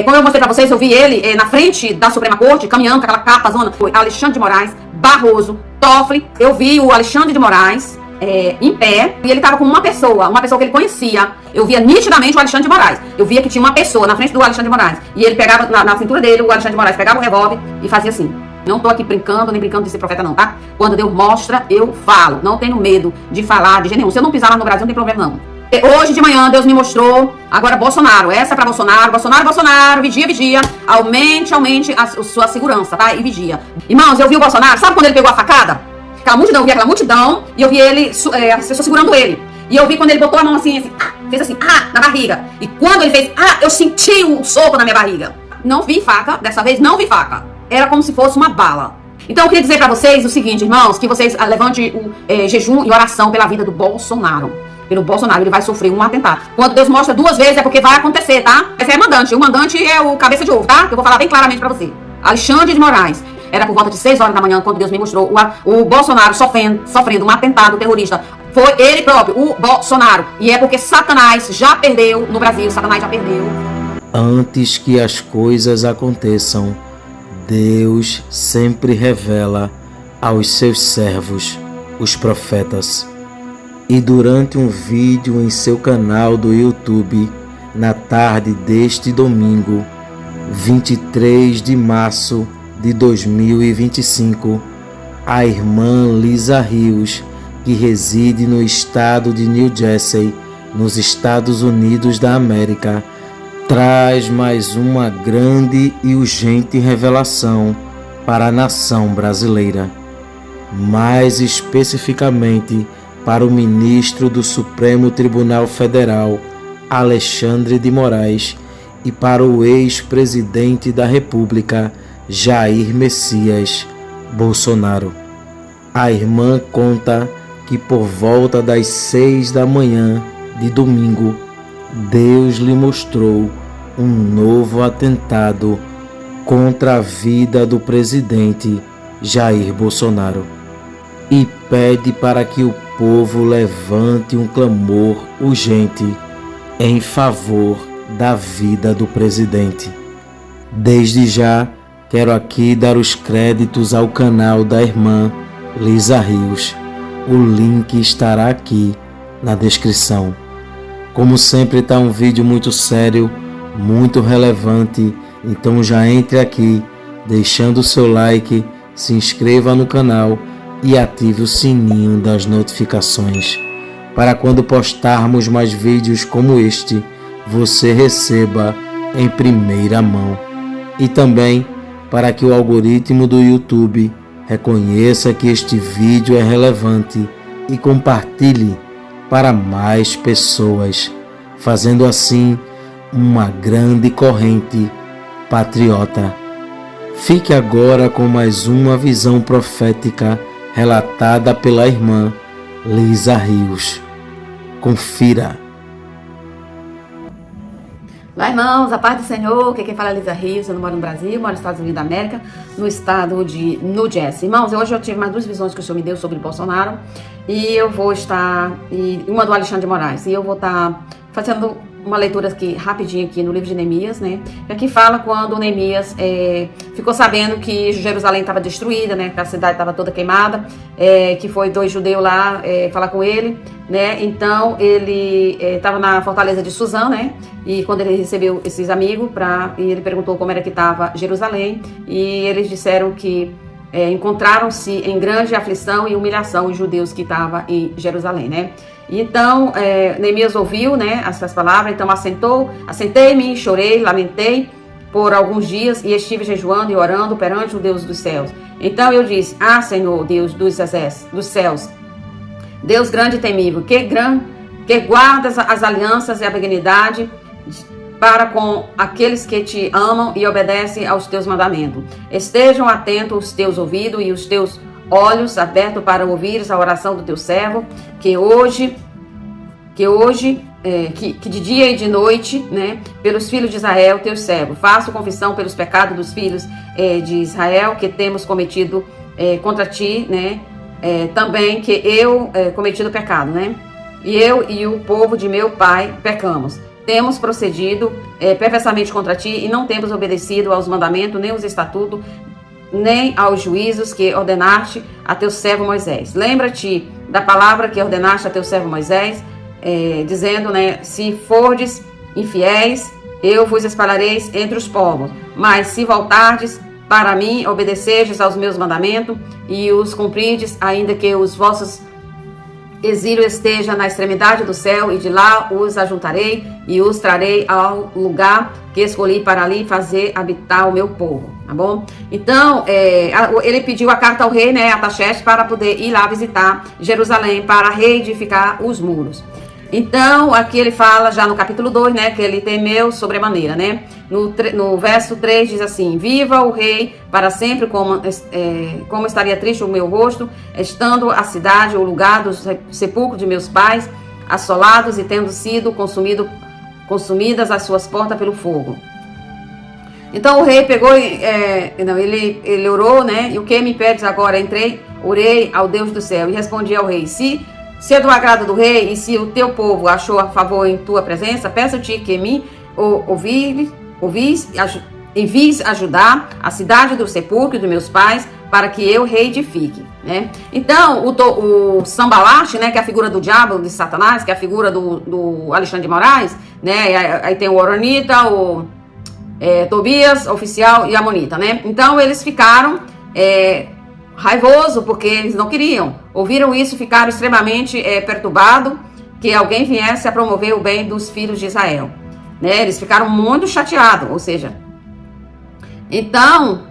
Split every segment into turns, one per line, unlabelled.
Como eu mostrei pra vocês, eu vi ele na frente da Suprema Corte, caminhando com aquela capa zona. Foi Alexandre de Moraes, Barroso, Toffoli. Eu vi o Alexandre de Moraes em pé, e ele tava com uma pessoa que ele conhecia. Eu via nitidamente o Alexandre de Moraes. Eu via que tinha uma pessoa na frente do Alexandre de Moraes. E ele pegava na cintura dele, o Alexandre de Moraes pegava o revólver e fazia assim. Não tô aqui brincando, nem brincando de ser profeta não, tá? Quando Deus mostra, eu falo. Não tenho medo de falar de jeito nenhum. Se eu não pisar lá no Brasil, não tem problema não. Hoje de manhã Deus me mostrou, agora Bolsonaro, essa é pra Bolsonaro, vigia, aumente a sua segurança, tá? E vigia. Irmãos, eu vi o Bolsonaro, sabe quando ele pegou a facada? Eu vi aquela multidão, e eu vi ele, as pessoas segurando ele. E eu vi quando ele botou a mão assim, fez assim, na barriga. E quando ele fez, eu senti um soco na minha barriga. Não vi faca, dessa vez não vi faca. Era como se fosse uma bala. Então eu queria dizer pra vocês o seguinte, irmãos, que vocês levantem o jejum e oração pela vida do Bolsonaro. Pelo Bolsonaro, ele vai sofrer um atentado. Quando Deus mostra 2 vezes, é porque vai acontecer, tá? Esse é mandante. O mandante é o cabeça de ovo, tá? Eu vou falar bem claramente pra você. Alexandre de Moraes. Era por volta de 6 horas da manhã, quando Deus me mostrou o Bolsonaro sofrendo um atentado terrorista. Foi ele próprio, o Bolsonaro. E é porque Satanás já perdeu no Brasil. Satanás já perdeu.
Antes que as coisas aconteçam, Deus sempre revela aos seus servos, os profetas. E durante um vídeo em seu canal do YouTube, na tarde deste domingo, 23 de março de 2025, a irmã Lisa Rios, que reside no estado de New Jersey, nos Estados Unidos da América, traz mais uma grande e urgente revelação para a nação brasileira. Mais especificamente, para o ministro do Supremo Tribunal Federal, Alexandre de Moraes, e para o ex-presidente da República, Jair Messias Bolsonaro. A irmã conta que por volta das 6 da manhã de domingo, Deus lhe mostrou um novo atentado contra a vida do presidente Jair Bolsonaro e pede para que o povo levante um clamor urgente em favor da vida do presidente. Desde já, quero aqui dar os créditos ao canal da irmã Lisa Rios. O link estará aqui na descrição. Como sempre, está um vídeo muito sério, muito relevante, então já entre aqui, deixando o seu like, se inscreva no canal e ative o sininho das notificações, para quando postarmos mais vídeos como este, você receba em primeira mão. E também para que o algoritmo do YouTube reconheça que este vídeo é relevante e compartilhe para mais pessoas, fazendo assim uma grande corrente patriota. Fique agora com mais uma visão profética relatada pela irmã Lisa Rios. Confira.
Olá, irmãos, a paz do Senhor. Quem fala é Lisa Rios. Eu não moro no Brasil, moro nos Estados Unidos da América, no estado de New Jersey. Irmãos, hoje eu tive mais 2 visões que o Senhor me deu sobre Bolsonaro, e eu vou estar, e uma do Alexandre de Moraes, e eu vou estar fazendo uma leitura aqui rapidinho aqui no livro de Neemias, né? Que aqui fala quando Neemias ficou sabendo que Jerusalém estava destruída, né? Que a cidade estava toda queimada, que foi 2 judeus lá falar com ele, né? Então ele estava na fortaleza de Suzã, né? E quando ele recebeu esses amigos, e ele perguntou como era que estava Jerusalém, e eles disseram que encontraram-se em grande aflição e humilhação os judeus que estavam em Jerusalém, né? Então, Neemias ouviu, né, essas palavras, então assentei-me, chorei, lamentei por alguns dias e estive jejuando e orando perante o Deus dos céus. Então eu disse, Senhor, Deus dos exércitos, dos céus, Deus grande e temível, que guardas as alianças e a benignidade para com aqueles que te amam e obedecem aos teus mandamentos. Estejam atentos os teus ouvidos e os teus olhos abertos para ouvires a oração do teu servo, que de dia e de noite, né, pelos filhos de Israel, teus servos, faço confissão pelos pecados dos filhos de Israel que temos cometido contra ti, né, também que eu cometido pecado, né, e eu e o povo de meu pai pecamos. temos procedido perversamente contra ti e não temos obedecido aos mandamentos, nem aos estatutos, nem aos juízos que ordenaste a teu servo Moisés. Lembra-te da palavra que ordenaste a teu servo Moisés, dizendo, né, se fordes infiéis, eu vos espalhareis entre os povos, mas se voltardes para mim, obedecedes aos meus mandamentos e os cumprides, ainda que os vossos exílio esteja na extremidade do céu, e de lá os ajuntarei e os trarei ao lugar que escolhi para ali fazer habitar o meu povo, tá bom? Então, ele pediu a carta ao rei, né, Artaxerxes, para poder ir lá visitar Jerusalém, para reedificar os muros. Então, aqui ele fala, já no capítulo 2, né, que ele temeu sobremaneira, né? No verso 3 diz assim: viva o rei para sempre, como estaria triste o meu rosto, estando a cidade, o lugar do sepulcro de meus pais, assolados e tendo sido consumidas as suas portas pelo fogo. Então o rei pegou, ele orou, né? E o que me pedes agora? Orei ao Deus do céu e respondi ao rei: se é do agrado do rei, e se o teu povo achou a favor em tua presença, peço-te que me envies ajudar a cidade do sepulcro de meus pais, para que eu reedifique, né? Então, o Sanbalate, né, que é a figura do diabo, de Satanás, que é a figura do Alexandre de Moraes, né? Aí tem o Oronita, o Tobias, oficial, e Amonita, né? Então, eles ficaram raivoso, porque eles não queriam. Ouviram isso, ficaram extremamente perturbados que alguém viesse a promover o bem dos filhos de Israel, né? Eles ficaram muito chateados, ou seja, então,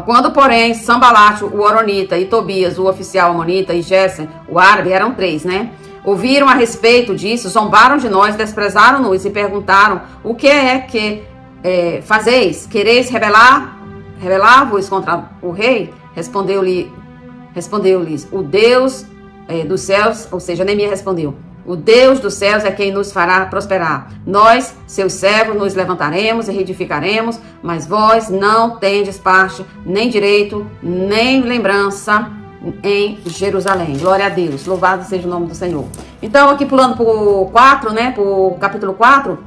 quando, porém, Sanbalate, o Oronita, e Tobias, o oficial amonita, e Gesem, o árabe, eram 3, né? Ouviram a respeito disso, zombaram de nós, desprezaram-nos e perguntaram: o que é que fazeis? Quereis rebelar-vos contra o rei? Respondeu-lhes o Deus dos céus, ou seja, Neemias respondeu: o Deus dos céus é quem nos fará prosperar. Nós, seus servos, nos levantaremos e reedificaremos, mas vós não tendes parte, nem direito, nem lembrança em Jerusalém. Glória a Deus, louvado seja o nome do Senhor. Então, aqui pulando para o 4, né, para o capítulo 4,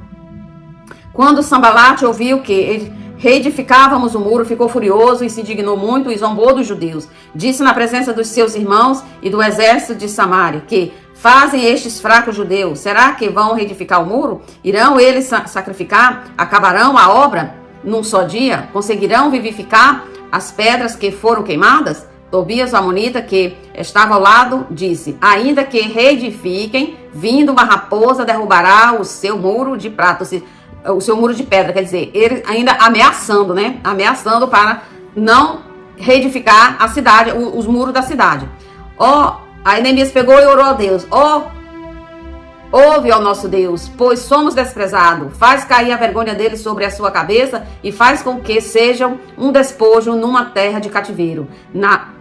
quando Sanbalate ouviu que reedificávamos o muro, ficou furioso e se indignou muito e zombou dos judeus. Disse na presença dos seus irmãos e do exército de Samaria: que fazem estes fracos judeus? Será que vão reedificar o muro? Irão eles sacrificar? Acabarão a obra num só dia? Conseguirão vivificar as pedras que foram queimadas? Tobias, o amonita, que estava ao lado, disse: ainda que reedifiquem, vindo uma raposa derrubará o seu muro de prata, o seu muro de pedra. Quer dizer, ele ainda ameaçando, né? Ameaçando para não reedificar a cidade, os muros da cidade. Aí Neemias pegou e orou a Deus: ouve, ó nosso Deus, pois somos desprezados. Faz cair a vergonha deles sobre a sua cabeça e faz com que sejam um despojo numa terra de cativeiro.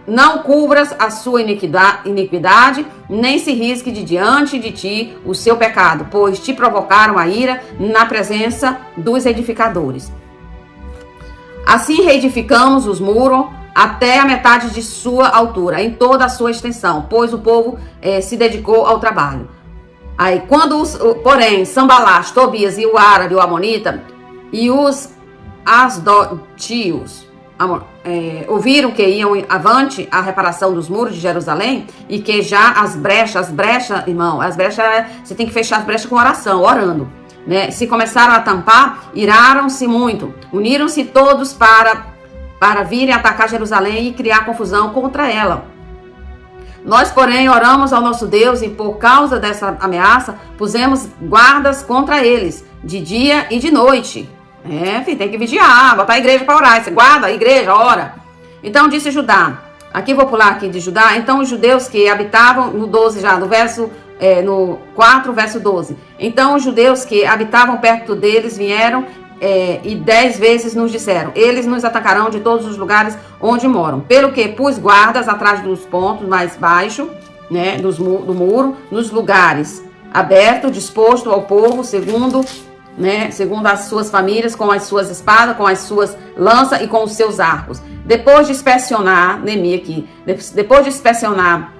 Não cubras a sua iniquidade, nem se risque de diante de ti o seu pecado, pois te provocaram a ira na presença dos edificadores. Assim reedificamos os muros até a metade de sua altura, em toda a sua extensão, pois o povo se dedicou ao trabalho. Aí, porém, Sanbalate, Tobias e o árabe, o amonita, e os asdotios ouviram que iam avante a reparação dos muros de Jerusalém, e que já as brechas, irmão, as brechas, você tem que fechar as brechas com oração, orando, né? Se começaram a tampar, iraram-se muito, uniram-se todos para virem atacar Jerusalém e criar confusão contra ela. Nós, porém, oramos ao nosso Deus e, por causa dessa ameaça, pusemos guardas contra eles, de dia e de noite. Filho, tem que vigiar, botar a igreja para orar. Você guarda a igreja, ora. Então disse Judá, aqui vou pular aqui de Judá. Então os judeus que habitavam, no 12 já, no 4, verso 12. Então os judeus que habitavam perto deles vieram e 10 vezes nos disseram: eles nos atacarão de todos os lugares onde moram. Pelo que pus guardas atrás dos pontos mais baixos, né, do muro, nos lugares abertos, disposto ao povo, segundo as suas famílias, com as suas espadas, com as suas lanças e com os seus arcos. Depois de inspecionar, Neemias aqui, depois de inspecionar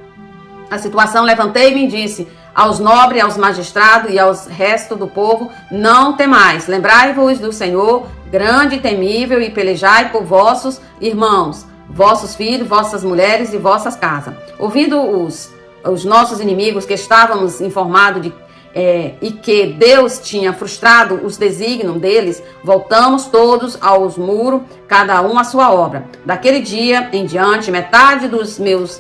a situação, levantei-me e disse aos nobres, aos magistrados e aos restos do povo: não temais, lembrai-vos do Senhor, grande e temível, e pelejai por vossos irmãos, vossos filhos, vossas mulheres e vossas casas. Ouvindo os nossos inimigos, que estávamos informados e que Deus tinha frustrado os desígnios deles, voltamos todos aos muros, cada um à sua obra. Daquele dia em diante, metade dos meus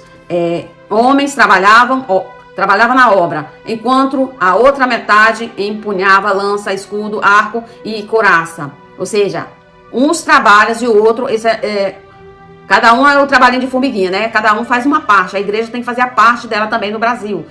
homens trabalhava na obra, enquanto a outra metade empunhava lança, escudo, arco e couraça. Ou seja, uns trabalham e o outro... cada um é o trabalhinho de formiguinha, né? Cada um faz uma parte. A igreja tem que fazer a parte dela também no Brasil.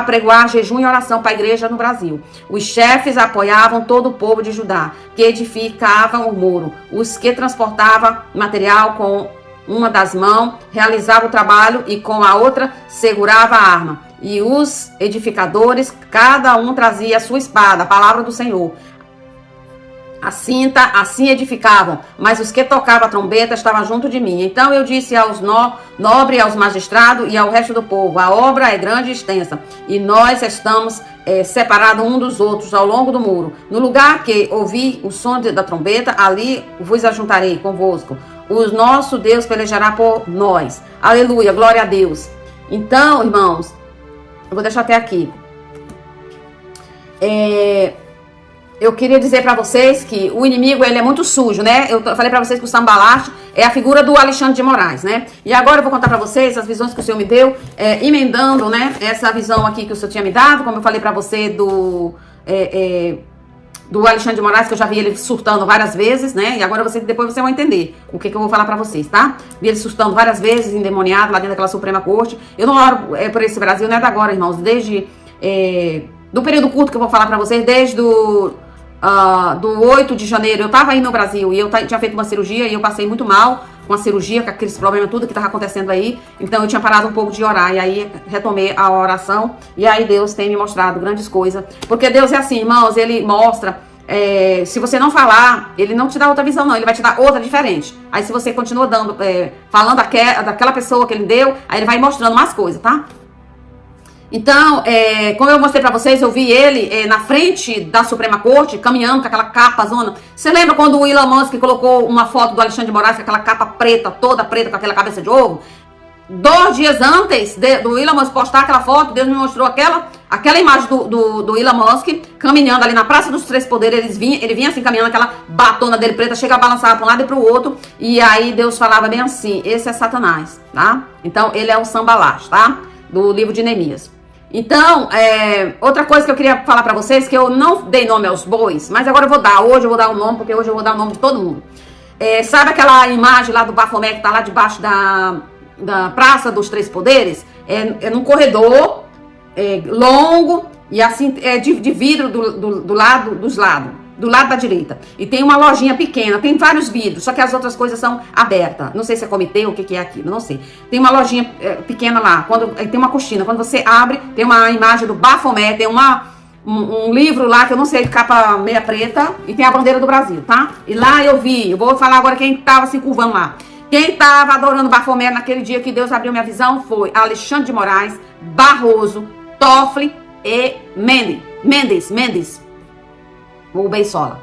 Pregoar jejum e oração para a igreja no Brasil. Os chefes apoiavam todo o povo de Judá, que edificavam o muro. Os que transportavam material com uma das mãos realizava o trabalho e com a outra segurava a arma. E os edificadores, cada um trazia a sua espada, a palavra do Senhor. A cinta, assim edificavam, mas os que tocavam a trombeta estavam junto de mim. Então eu disse aos nobres, aos magistrados e ao resto do povo: a obra é grande e extensa, e nós estamos separados um dos outros ao longo do muro. No lugar que ouvi o som da trombeta, ali vos ajuntarei convosco. O nosso Deus pelejará por nós. Aleluia, glória a Deus. Então, irmãos, eu vou deixar até aqui. Eu queria dizer para vocês que o inimigo, ele é muito sujo, né? Eu falei para vocês que o Sanballat é a figura do Alexandre de Moraes, né? E agora eu vou contar para vocês as visões que o Senhor me deu, emendando, né? Essa visão aqui que o Senhor tinha me dado, como eu falei para você do Alexandre de Moraes, que eu já vi ele surtando várias vezes, né? E agora depois você vai entender o que eu vou falar para vocês, tá? Vi ele surtando várias vezes, endemoniado lá dentro daquela Suprema Corte. Eu não oro por esse Brasil, não é da agora, irmãos, desde... do período curto que eu vou falar para vocês, desde do 8 de janeiro, eu tava aí no Brasil e eu tinha feito uma cirurgia e eu passei muito mal com a cirurgia, com aqueles problemas tudo que tava acontecendo aí. Então eu tinha parado um pouco de orar e aí retomei a oração e aí Deus tem me mostrado grandes coisas. Porque Deus é assim, irmãos, Ele mostra, se você não falar, Ele não te dá outra visão não, Ele vai te dar outra diferente. Aí se você continua falando daquela pessoa que Ele deu, aí Ele vai mostrando mais coisas, tá? Então, como eu mostrei pra vocês, eu vi ele na frente da Suprema Corte, caminhando com aquela capa zona. Você lembra quando o Elon Musk colocou uma foto do Alexandre de Moraes com aquela capa preta, toda preta, com aquela cabeça de ovo? 2 dias antes do Elon Musk postar aquela foto, Deus me mostrou aquela imagem do Elon Musk caminhando ali na Praça dos Três Poderes. Ele vinha assim caminhando, aquela batona dele preta, chega a balançar para um lado e para o outro. E aí Deus falava bem assim: esse é Satanás, tá? Então ele é o Sanballat, tá? Do livro de Neemias. Então, outra coisa que eu queria falar pra vocês, que eu não dei nome aos bois, mas agora eu vou dar. Hoje eu vou dar o nome, porque hoje eu vou dar o nome de todo mundo. Sabe aquela imagem lá do Bafomé que tá lá debaixo da Praça dos Três Poderes? É num corredor longo e assim, de vidro do lado da direita. E tem uma lojinha pequena, tem vários vidros, só que as outras coisas são abertas. Não sei se é comitê ou o que é aquilo, não sei. Tem uma lojinha pequena lá, tem uma cortina. Quando você abre, tem uma imagem do Bafomé, tem um livro lá, que eu não sei, capa meia preta, e tem a bandeira do Brasil, tá? E lá eu vou falar agora quem tava se curvando lá. Quem tava adorando Bafomé naquele dia que Deus abriu minha visão foi Alexandre de Moraes, Barroso, Toffoli e Mendes. O Beisola,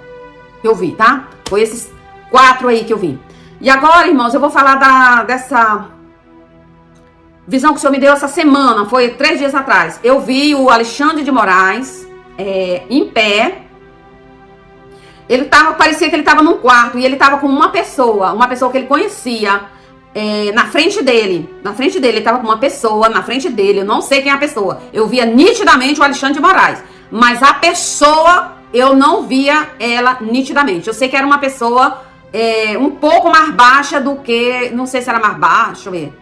que eu vi, tá? Foi esses 4 aí que eu vi. E agora, irmãos, eu vou falar dessa visão que o Senhor me deu essa semana. Foi 3 dias atrás. Eu vi o Alexandre de Moraes em pé. Parecia que ele estava num quarto e ele estava com uma pessoa que ele conhecia na frente dele. Ele estava com uma pessoa na frente dele. Eu não sei quem é a pessoa. Eu via nitidamente o Alexandre de Moraes, mas a pessoa... eu não via ela nitidamente. Eu sei que era uma pessoa um pouco mais baixa do que... não sei se era mais baixa, deixa eu ver.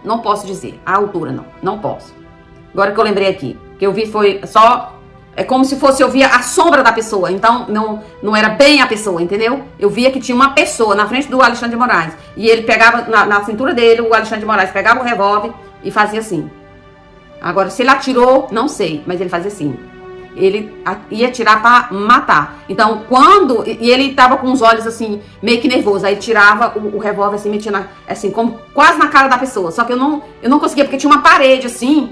Não posso dizer. A altura, não posso. Agora que eu lembrei aqui. Que eu vi foi só... é como se fosse eu via a sombra da pessoa. Então, não era bem a pessoa, entendeu? Eu via que tinha uma pessoa na frente do Alexandre de Moraes. E ele pegava, na cintura dele, o Alexandre de Moraes pegava o revólver e fazia assim. Agora, se ele atirou, não sei. Mas ele fazia assim. Ele ia atirar pra matar. Então, e ele tava com os olhos assim, meio que nervoso. Aí tirava o revólver assim, metia assim, como quase na cara da pessoa. Só que eu não conseguia, porque tinha uma parede assim,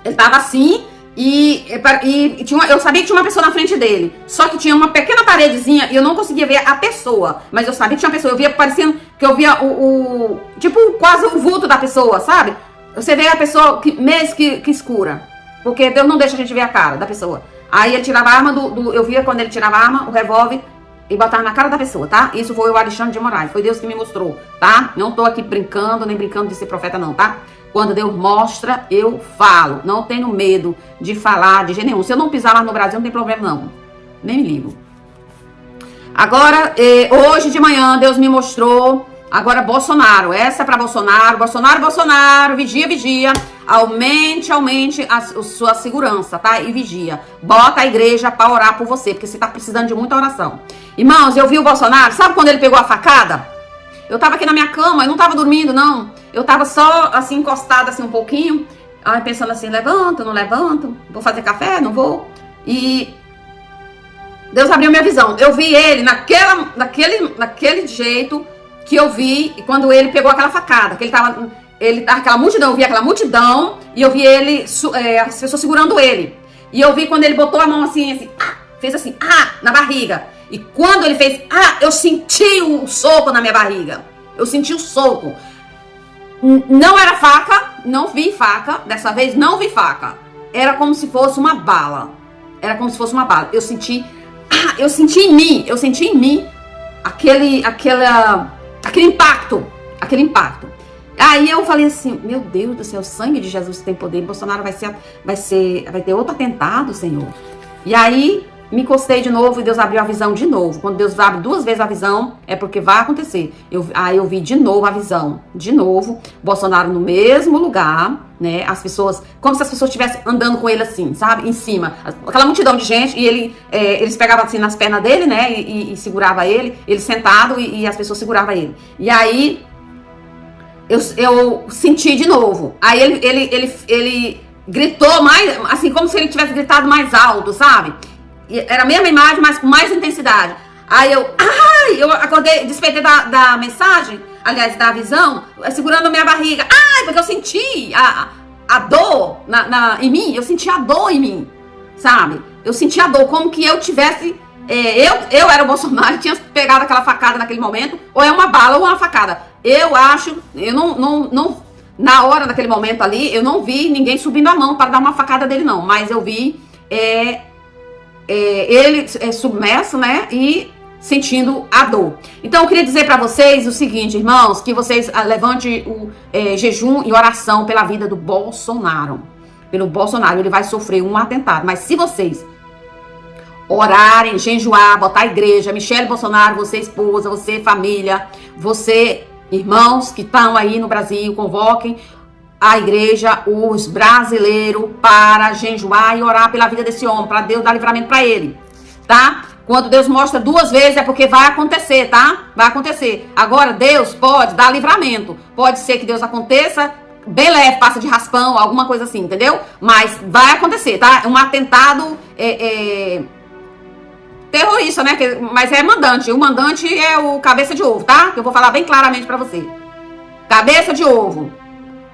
Ele tava assim e eu sabia que tinha uma pessoa na frente dele. Só que tinha uma pequena paredezinha e eu não conseguia ver a pessoa. Mas eu sabia que tinha uma pessoa. Eu via parecendo que eu via tipo quase o vulto da pessoa, sabe? Você vê a pessoa mesmo que escura. Porque Deus não deixa a gente ver a cara da pessoa. Aí ele tirava a arma eu via quando ele tirava a arma, o revólver, e botava na cara da pessoa, tá? Isso foi o Alexandre de Moraes. Foi Deus que me mostrou, tá? Não tô aqui brincando, nem brincando de ser profeta não, tá? Quando Deus mostra, eu falo. Não tenho medo de falar de jeito nenhum. Se eu não pisar lá no Brasil, não tem problema não. Nem me ligo. Agora, hoje de manhã, Deus me mostrou. Agora, Bolsonaro. Essa é pra Bolsonaro. Bolsonaro. Vigia. Aumente a sua segurança, tá? E vigia. Bota a igreja pra orar por você, porque você tá precisando de muita oração. Irmãos, eu vi o Bolsonaro. Sabe quando ele pegou a facada? Eu tava aqui na minha cama, eu não tava dormindo, não. Eu tava só, assim, encostada, assim, um pouquinho. Aí pensando assim, levanto, não levanto. Vou fazer café, não vou. E Deus abriu minha visão. Eu vi ele naquele jeito que eu vi quando ele pegou aquela facada. Que ele tava aquela multidão, eu vi aquela multidão. E eu vi ele, as pessoas segurando ele. E eu vi quando ele botou a mão assim, fez assim, na barriga. E quando ele fez, eu senti um soco na minha barriga. Eu senti o soco. Não era faca, não vi faca. Dessa vez não vi faca. Era como se fosse uma bala. Eu senti em mim aquele impacto. Aí eu falei assim, meu Deus do céu, o sangue de Jesus tem poder. Bolsonaro vai ter outro atentado, Senhor. E aí me encostei de novo e Deus abriu a visão de novo. Quando Deus abre 2 vezes a visão, é porque vai acontecer. Aí eu vi de novo a visão. De novo, Bolsonaro no mesmo lugar, né? As pessoas, como se as pessoas estivessem andando com ele assim, sabe? Em cima. Aquela multidão de gente e eles pegavam assim nas pernas dele, né? E segurava ele sentado e as pessoas seguravam ele. E aí eu senti de novo. Aí ele gritou mais, assim, como se ele tivesse gritado mais alto, sabe? Era a mesma imagem, mas com mais intensidade. Aí eu acordei, despertei da mensagem, aliás, da visão, segurando a minha barriga. Porque eu senti a dor em mim, eu senti a dor em mim, sabe? Eu senti a dor, como que eu tivesse... eu era o Bolsonaro, tinha pegado aquela facada naquele momento, ou é uma bala ou uma facada. Eu acho, eu não na hora, naquele momento ali, eu não vi ninguém subindo a mão para dar uma facada dele, não. Mas eu vi... ele submerso, né, e sentindo a dor. Então eu queria dizer para vocês o seguinte, irmãos, que vocês levantem o jejum e oração pela vida do Bolsonaro. Pelo Bolsonaro, ele vai sofrer um atentado. Mas se vocês orarem, jejuar, botar a igreja, Michele Bolsonaro, você esposa, você família, você irmãos que estão aí no Brasil, convoquem a igreja, os brasileiros, para jejuar e orar pela vida desse homem, para Deus dar livramento para ele, tá? Quando Deus mostra 2 vezes é porque vai acontecer, tá? Vai acontecer. Agora, Deus pode dar livramento. Pode ser que Deus aconteça bem leve, passa de raspão, alguma coisa assim, entendeu? Mas vai acontecer, tá? É um atentado terrorista, né? Mas é mandante. O mandante é o cabeça de ovo, tá? Que eu vou falar bem claramente para você. Cabeça de ovo.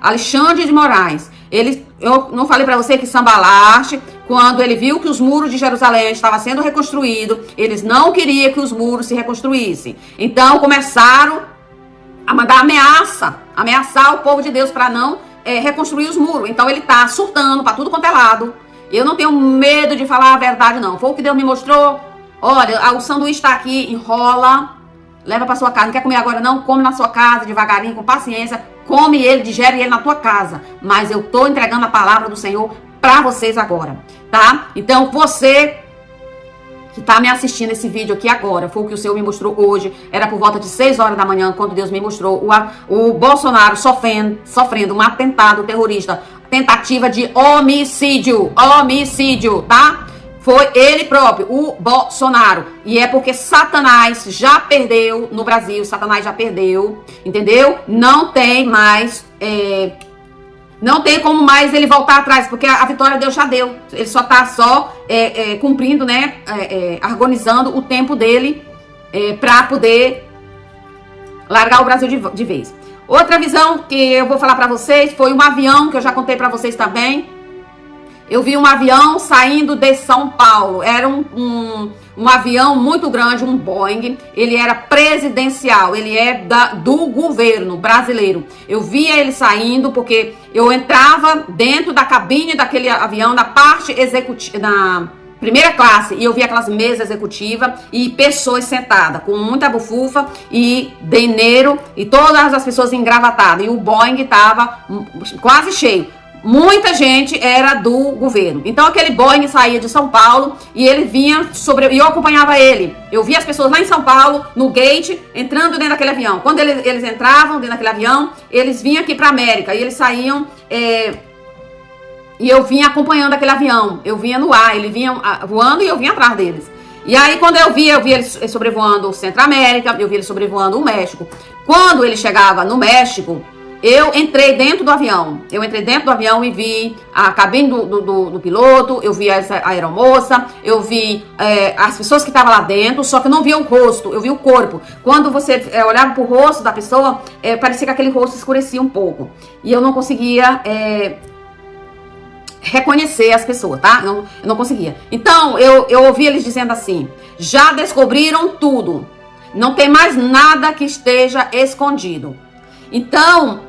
Alexandre de Moraes, eu não falei para você que Sanbalate, quando ele viu que os muros de Jerusalém estavam sendo reconstruídos, eles não queriam que os muros se reconstruíssem. Então começaram a mandar ameaçar o povo de Deus para não reconstruir os muros. Então ele tá surtando para tudo quanto é lado. Eu não tenho medo de falar a verdade, não. Foi o que Deus me mostrou. Olha, o sanduíche está aqui, enrola, leva para sua casa. Não quer comer agora não? Come na sua casa, devagarinho, com paciência. Come ele, digere ele na tua casa. Mas eu tô entregando a palavra do Senhor para vocês agora, tá? Então você que tá me assistindo esse vídeo aqui agora, foi o que o Senhor me mostrou hoje, era por volta de 6 horas da manhã, quando Deus me mostrou o Bolsonaro sofrendo um atentado terrorista, tentativa de homicídio, tá? Foi ele próprio, o Bolsonaro. E é porque Satanás já perdeu no Brasil. Satanás já perdeu, entendeu? Não tem mais... não tem como mais ele voltar atrás, porque a vitória Deus já deu. Ele só tá cumprindo, né? Organizando o tempo dele para poder largar o Brasil de vez. Outra visão que eu vou falar para vocês foi um avião, que eu já contei para vocês também. eu vi um avião saindo de São Paulo. Era um avião muito grande, um Boeing. Ele era presidencial, ele é do governo brasileiro. Eu via ele saindo porque eu entrava dentro da cabine daquele avião, na parte executiva, na primeira classe, e eu via aquelas mesas executivas e pessoas sentadas com muita bufufa e dinheiro e todas as pessoas engravatadas. E o Boeing estava quase cheio. Muita gente era do governo. Então aquele Boeing saía de São Paulo e ele vinha e eu acompanhava ele. Eu via as pessoas lá em São Paulo, no gate, entrando dentro daquele avião. Quando eles entravam dentro daquele avião, eles vinham aqui para América e eles saíam. E eu vinha acompanhando aquele avião. Eu vinha no ar, ele vinha voando e eu vinha atrás deles. E aí quando eu via eles sobrevoando o Centro-América, eu via eles sobrevoando o México. Quando ele chegava no México, eu entrei dentro do avião. Eu entrei dentro do avião e vi a cabine do piloto, eu vi a aeromoça, eu vi as pessoas que estavam lá dentro, só que eu não via o rosto, eu vi o corpo. Quando você olhava pro rosto da pessoa, parecia que aquele rosto escurecia um pouco. E eu não conseguia reconhecer as pessoas, tá? Eu não conseguia. Então, eu ouvi eles dizendo assim: já descobriram tudo. Não tem mais nada que esteja escondido. Então,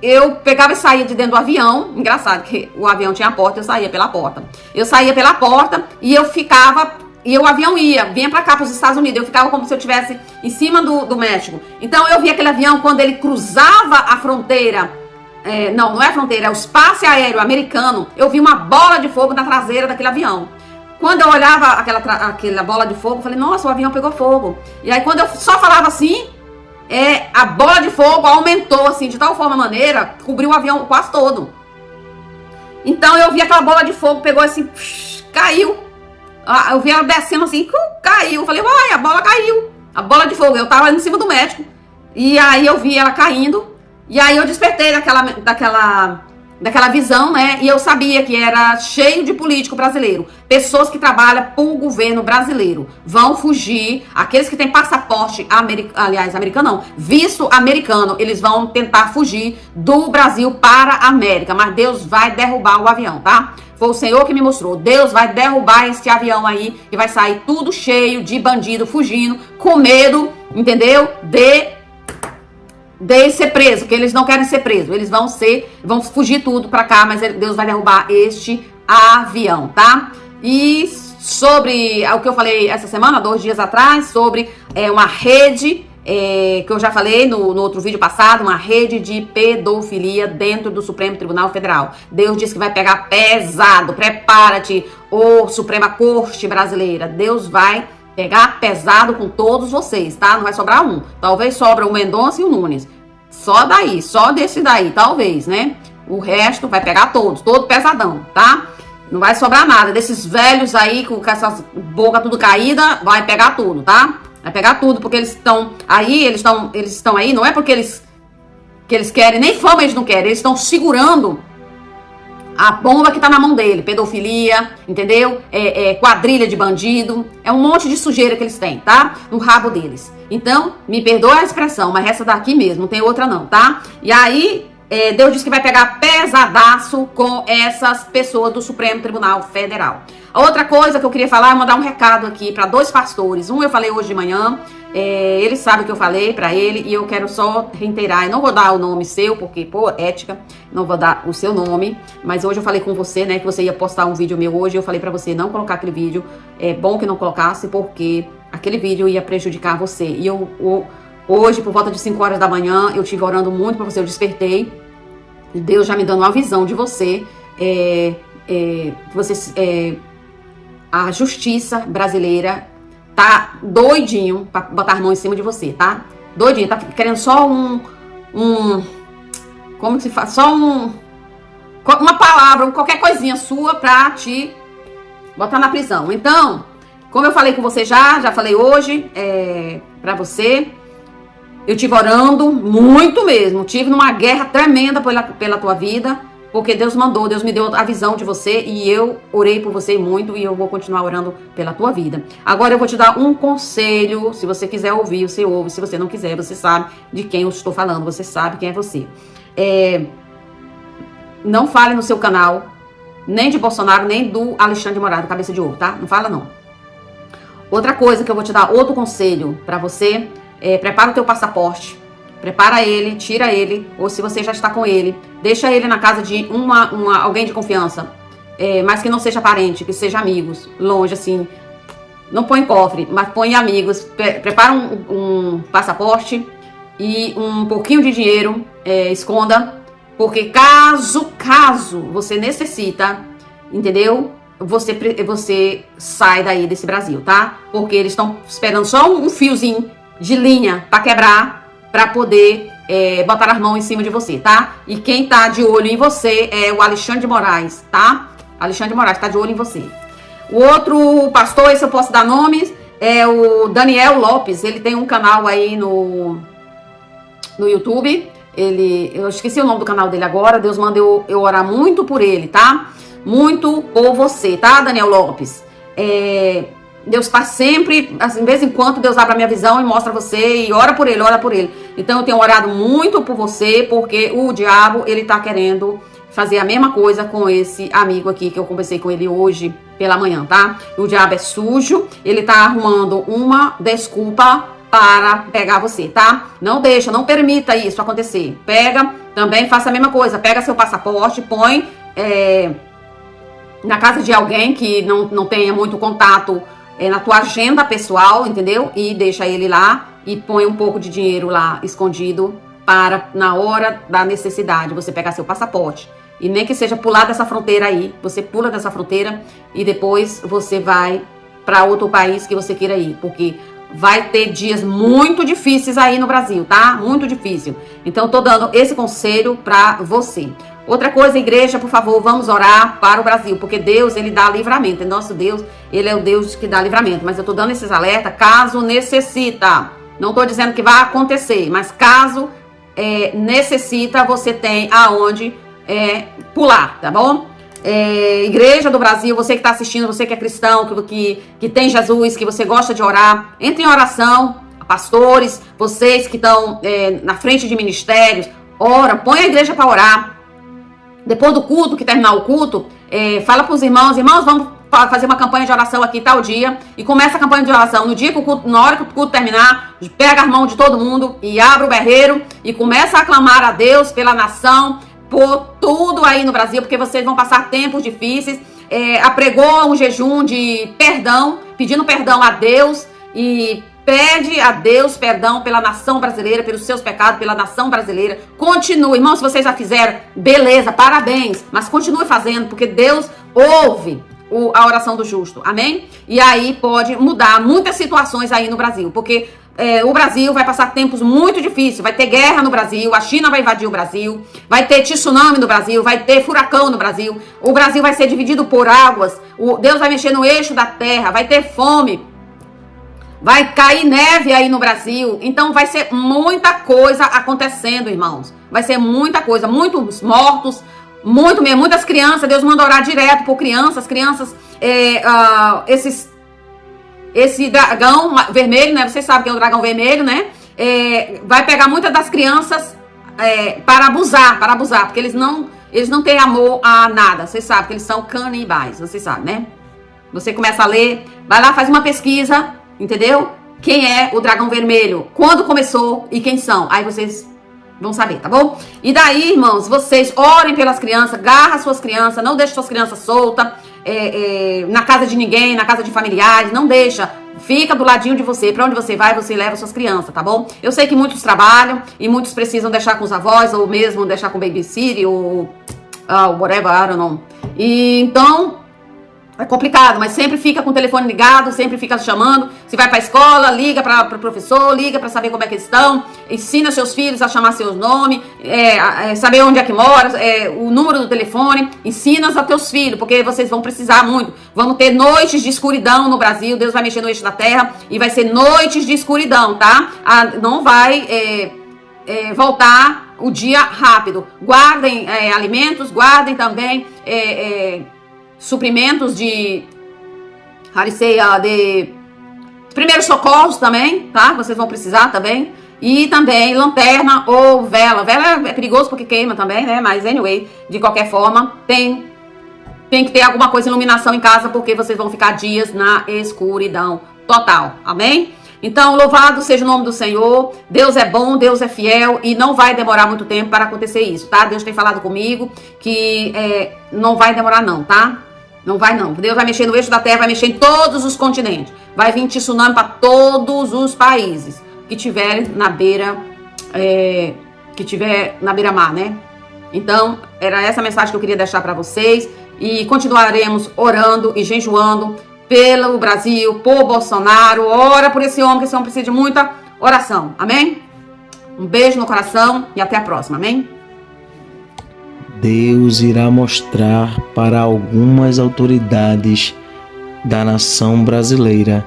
eu pegava e saía de dentro do avião. Engraçado que o avião tinha a porta, eu saía pela porta. Eu saía pela porta e eu ficava... E o avião vinha pra cá, pros Estados Unidos. Eu ficava como se eu estivesse em cima do México. Então, eu via aquele avião quando ele cruzava a fronteira. Não é a fronteira, é o espaço aéreo americano. Eu vi uma bola de fogo na traseira daquele avião. Quando eu olhava aquela bola de fogo, eu falei, nossa, o avião pegou fogo. E aí, quando eu só falava assim... a bola de fogo aumentou assim, de tal maneira, cobriu o avião quase todo. Então eu vi aquela bola de fogo, pegou assim, caiu. Eu vi ela descendo assim, caiu. Eu falei, uai, a bola caiu. A bola de fogo, eu tava em cima do médico. E aí eu vi ela caindo. E aí eu despertei daquela visão, né? E eu sabia que era cheio de político brasileiro. Pessoas que trabalham para o governo brasileiro. Vão fugir. Aqueles que têm passaporte americano não. Visto americano, eles vão tentar fugir do Brasil para a América. Mas Deus vai derrubar o avião, tá? Foi o Senhor que me mostrou. Deus vai derrubar esse avião aí e vai sair tudo cheio de bandido fugindo, com medo, entendeu? De ser preso, porque eles não querem ser presos. Eles vão fugir tudo pra cá, mas Deus vai derrubar este avião, tá? E sobre o que eu falei essa semana, 2 dias atrás, sobre uma rede, que eu já falei no outro vídeo passado, uma rede de pedofilia dentro do Supremo Tribunal Federal. Deus disse que vai pegar pesado. Prepara-te, ô Suprema Corte Brasileira. Deus vai pegar pesado com todos vocês, tá? Não vai sobrar um. Talvez sobra o Mendonça e o Nunes. Só desse daí, talvez, né? O resto vai pegar todo pesadão, tá? Não vai sobrar nada. Desses velhos aí, com essas bocas tudo caída, vai pegar tudo, tá? Vai pegar tudo, porque eles estão aí, não é porque eles querem, nem fama eles não querem, eles estão segurando a bomba que tá na mão dele, pedofilia, entendeu? Quadrilha de bandido, é um monte de sujeira que eles têm, tá? No rabo deles. Então, me perdoa a expressão, mas essa daqui mesmo, não tem outra não, tá? E aí, Deus disse que vai pegar pesadaço com essas pessoas do Supremo Tribunal Federal. A outra coisa que eu queria falar é mandar um recado aqui para 2 pastores. Um eu falei hoje de manhã, ele sabe o que eu falei para ele e eu quero só reiterar. Eu não vou dar o nome seu, porque por ética, não vou dar o seu nome. Mas hoje eu falei com você, né, que você ia postar um vídeo meu hoje. Eu falei para você não colocar aquele vídeo. É bom que não colocasse, porque aquele vídeo ia prejudicar você. E hoje, por volta de 5 horas da manhã, eu estive orando muito para você, eu despertei. Deus já me dando uma visão de você. A justiça brasileira tá doidinho pra botar a mão em cima de você, tá? Doidinho, tá querendo só como que se faz? Só uma palavra, qualquer coisinha sua pra te botar na prisão. Então, como eu falei com você já falei hoje pra você, eu tive orando muito mesmo, tive numa guerra tremenda pela tua vida, porque Deus me deu a visão de você e eu orei por você muito e eu vou continuar orando pela tua vida. Agora eu vou te dar um conselho, se você quiser ouvir, você ouve, se você não quiser, você sabe de quem eu estou falando, você sabe quem é você. Não fale no seu canal nem de Bolsonaro, nem do Alexandre de Moraes, do Cabeça de Ouro, tá? Não fala não. Outra coisa que eu vou te dar, outro conselho pra você, prepara o teu passaporte, prepara ele, tira ele, ou se você já está com ele, deixa ele na casa de alguém de confiança, mas que não seja parente, que seja amigos, longe assim. Não põe em cofre, mas põe em amigos. Prepara um passaporte e um pouquinho de dinheiro, esconda, porque caso você necessita, entendeu? Você sai daí desse Brasil, tá? Porque eles estão esperando só um fiozinho de linha pra quebrar, pra poder botar as mãos em cima de você, tá? E quem tá de olho em você é o Alexandre de Moraes, tá? Alexandre de Moraes tá de olho em você. O outro pastor, esse eu posso dar nomes, é o Daniel Lopes. Ele tem um canal aí no YouTube. Eu esqueci o nome do canal dele agora. Deus manda eu orar muito por ele, tá? Muito por você, tá, Daniel Lopes? Deus está sempre, assim, de vez em quando, Deus abre a minha visão e mostra você e ora por ele, ora por ele. Então eu tenho orado muito por você, porque o diabo, ele tá querendo fazer a mesma coisa com esse amigo aqui, que eu conversei com ele hoje pela manhã, tá? O diabo é sujo, ele tá arrumando uma desculpa para pegar você, tá? Não deixa, não permita isso acontecer. Pega, também faça a mesma coisa, pega seu passaporte, põe na casa de alguém que não tenha muito contato na tua agenda pessoal, entendeu? E deixa ele lá e põe um pouco de dinheiro lá escondido para, na hora da necessidade, você pegar seu passaporte. E nem que seja pular dessa fronteira aí, você pula dessa fronteira e depois você vai para outro país que você queira ir, porque vai ter dias muito difíceis aí no Brasil, tá? Muito difícil. Então, tô dando esse conselho para você. Outra coisa, igreja, por favor, vamos orar para o Brasil, porque Deus, ele dá livramento. Nosso Deus, ele é o Deus que dá livramento. Mas eu tô dando esses alertas caso necessita. Não tô dizendo que vai acontecer, mas caso necessita, você tem aonde pular, tá bom? Igreja do Brasil, você que está assistindo, você que é cristão, que tem Jesus, que você gosta de orar, entre em oração. Pastores, vocês que estão na frente de ministérios, ora, põe a igreja para orar. Depois do culto, que terminar o culto, fala para os irmãos, vamos fazer uma campanha de oração aqui tal dia, e começa a campanha de oração no dia que o culto, na hora que o culto terminar, pega as mãos de todo mundo e abre o berreiro e começa a clamar a Deus pela nação, por tudo aí no Brasil, porque vocês vão passar tempos difíceis. Apregou um jejum de perdão, pedindo perdão a Deus, e pede a Deus perdão pela nação brasileira, pelos seus pecados, pela nação brasileira. Continue, irmãos, se vocês já fizeram, beleza, parabéns, mas continue fazendo, porque Deus ouve a oração do justo, amém? E aí pode mudar muitas situações aí no Brasil, porque o Brasil vai passar tempos muito difíceis, vai ter guerra no Brasil, a China vai invadir o Brasil, vai ter tsunami no Brasil, vai ter furacão no Brasil, o Brasil vai ser dividido por águas, Deus vai mexer no eixo da terra, vai ter fome, vai cair neve aí no Brasil. Então vai ser muita coisa acontecendo, irmãos, vai ser muita coisa, muitos mortos, muitas crianças. Deus manda orar direto por crianças, esse dragão vermelho, né? Vocês sabem que é o dragão vermelho, né? Vai pegar muitas das crianças para abusar, porque eles não têm amor a nada. Vocês sabem que eles são canibais, vocês sabem, né? Você começa a ler, vai lá, faz uma pesquisa, entendeu? Quem é o dragão vermelho, quando começou e quem são. Aí vocês vão saber, tá bom? E daí, irmãos, vocês orem pelas crianças, agarra suas crianças, não deixe suas crianças soltas na casa de ninguém, na casa de familiares, não deixa. Fica do ladinho de você, pra onde você vai, você leva suas crianças, tá bom? Eu sei que muitos trabalham e muitos precisam deixar com os avós, ou mesmo deixar com o babysitter, ou whatever, I don't know. E então é complicado, mas sempre fica com o telefone ligado, sempre fica chamando. Se vai pra escola, liga pro professor, liga pra saber como é que eles estão. Ensina seus filhos a chamar seus nomes, saber onde é que mora, o número do telefone. Ensina a teus filhos, porque vocês vão precisar muito. Vamos ter noites de escuridão no Brasil. Deus vai mexer no eixo da terra e vai ser noites de escuridão, tá? Não vai voltar o dia rápido. Guardem alimentos, guardem também suprimentos de primeiros socorros também, tá? Vocês vão precisar também. E também lanterna ou vela. Vela é perigoso porque queima também, né? Mas anyway, de qualquer forma, tem tem que ter alguma coisa, iluminação em casa, porque vocês vão ficar dias na escuridão total. Amém? Então, louvado seja o nome do Senhor. Deus é bom, Deus é fiel e não vai demorar muito tempo para acontecer isso, tá? Deus tem falado comigo que não vai demorar não, tá? Não vai não. Deus vai mexer no eixo da terra, vai mexer em todos os continentes. Vai vir tsunami para todos os países que tiverem na beira, mar, né? Então, era essa mensagem que eu queria deixar para vocês. E continuaremos orando e jejuando pelo Brasil, por Bolsonaro. Ora por esse homem, que esse homem precisa de muita oração. Amém? Um beijo no coração e até a próxima. Amém?
Deus irá mostrar para algumas autoridades da nação brasileira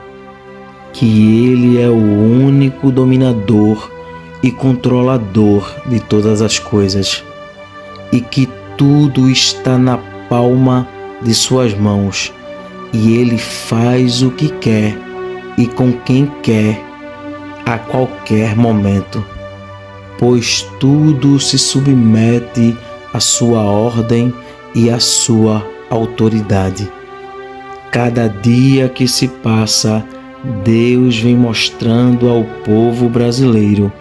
que Ele é o único dominador e controlador de todas as coisas e que tudo está na palma de suas mãos e Ele faz o que quer e com quem quer a qualquer momento, pois tudo se submete à sua ordem e à sua autoridade. Cada dia que se passa, Deus vem mostrando ao povo brasileiro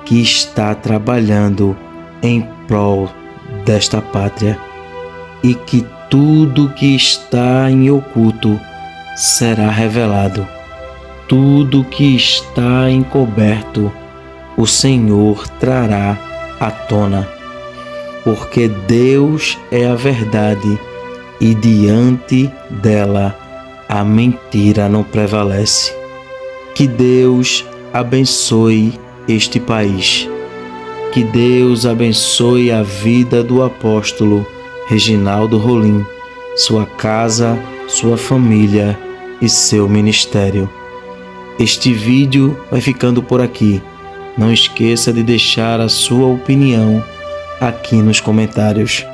que está trabalhando em prol desta pátria e que tudo que está em oculto será revelado. Tudo que está encoberto, o Senhor trará à tona, porque Deus é a verdade e diante dela a mentira não prevalece. Que Deus abençoe este país. Que Deus abençoe a vida do apóstolo Reginaldo Rolim, sua casa, sua família e seu ministério. Este vídeo vai ficando por aqui. Não esqueça de deixar a sua opinião aqui nos comentários.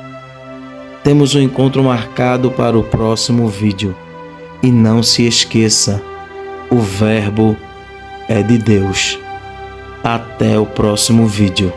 Temos um encontro marcado para o próximo vídeo. E não se esqueça, o Verbo é de Deus. Até o próximo vídeo.